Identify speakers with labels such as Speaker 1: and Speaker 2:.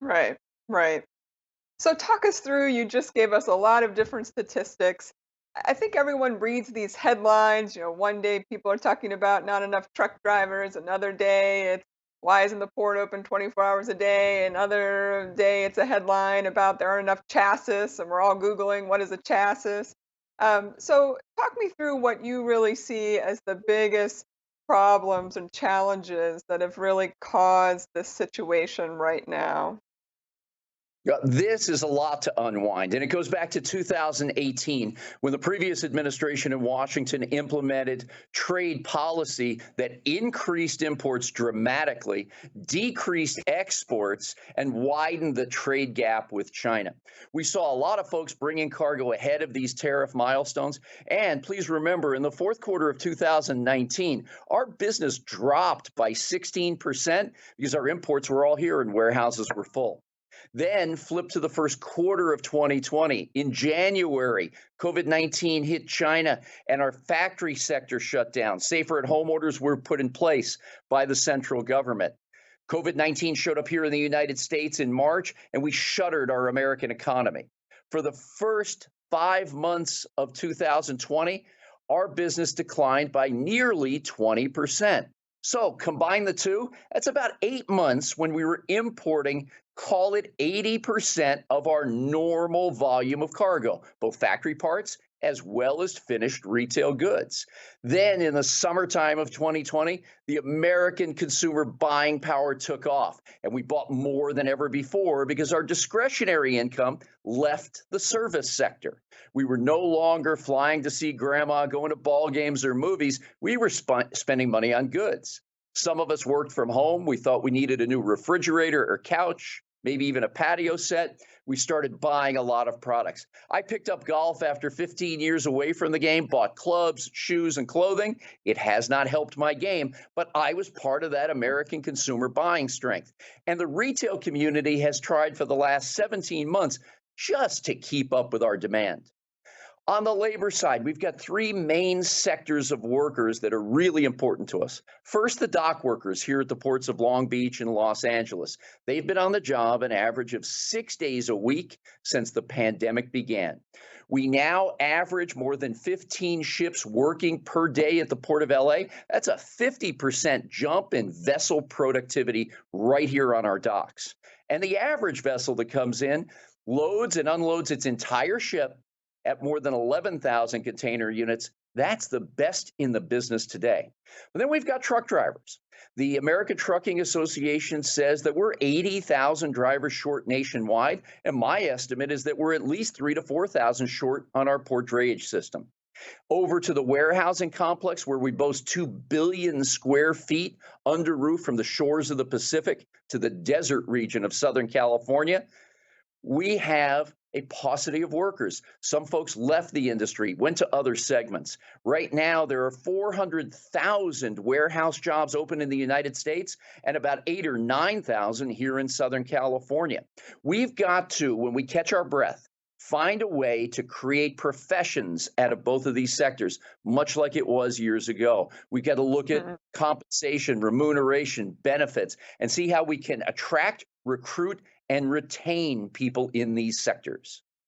Speaker 1: Right, right. So talk us through, you just gave us a lot of different statistics. I think everyone reads these headlines, one day people are talking about not enough truck drivers, another day it's why isn't the port open 24 hours a day? Another day it's a headline about there aren't enough chassis, and we're all Googling what is a chassis. So talk me through what you really see as the biggest problems and challenges that have really caused this situation right now.
Speaker 2: Yeah, this is a lot to unwind, and it goes back to 2018 when the previous administration in Washington implemented trade policy that increased imports dramatically, decreased exports, and widened the trade gap with China. We saw a lot of folks bringing cargo ahead of these tariff milestones. And please remember, in the fourth quarter of 2019, our business dropped by 16% because our imports were all here and warehouses were full. Then flip to the first quarter of 2020. In January, COVID 19 hit China and our factory sector shut down. Safer at home orders were put in place by the central government. COVID 19 showed up here in the United States in March, and we shuttered our American economy. For the first 5 months of 2020, our business declined by nearly 20%. So combine the two, that's about 8 months when we were importing, call it 80% of our normal volume of cargo, both factory parts as well as finished retail goods. Then in the summertime of 2020, the American consumer buying power took off, and we bought more than ever before because our discretionary income left the service sector. We were no longer flying to see grandma, going to ball games or movies. We were spending money on goods. Some of us worked from home. We thought we needed a new refrigerator or couch, maybe even a patio set. We started buying a lot of products. I picked up golf after 15 years away from the game, bought clubs, shoes, and clothing. It has not helped my game, but I was part of that American consumer buying strength. And the retail community has tried for the last 17 months just to keep up with our demand. On the labor side, we've got three main sectors of workers that are really important to us. First, the dock workers here at the ports of Long Beach and Los Angeles. They've been on the job an average of 6 days a week since the pandemic began. We now average more than 15 ships working per day at the Port of LA. That's a 50% jump in vessel productivity right here on our docks. And the average vessel that comes in loads and unloads its entire ship at more than 11,000 container units. That's the best in the business today. But then we've got truck drivers. The American Trucking Association says that we're 80,000 drivers short nationwide, and my estimate is that we're at least 3 to 4,000 short on our port drayage system. Over to the warehousing complex, where we boast 2 billion square feet under roof from the shores of the Pacific to the desert region of Southern California. We have a paucity of workers. Some folks left the industry, went to other segments. Right now, there are 400,000 warehouse jobs open in the United States and about 8 or 9,000 here in Southern California. We've got to, when we catch our breath, find a way to create professions out of both of these sectors, much like it was years ago. We've got to look at
Speaker 1: Mhm.
Speaker 2: compensation, remuneration, benefits, and see how we can attract, recruit, and retain people in these sectors.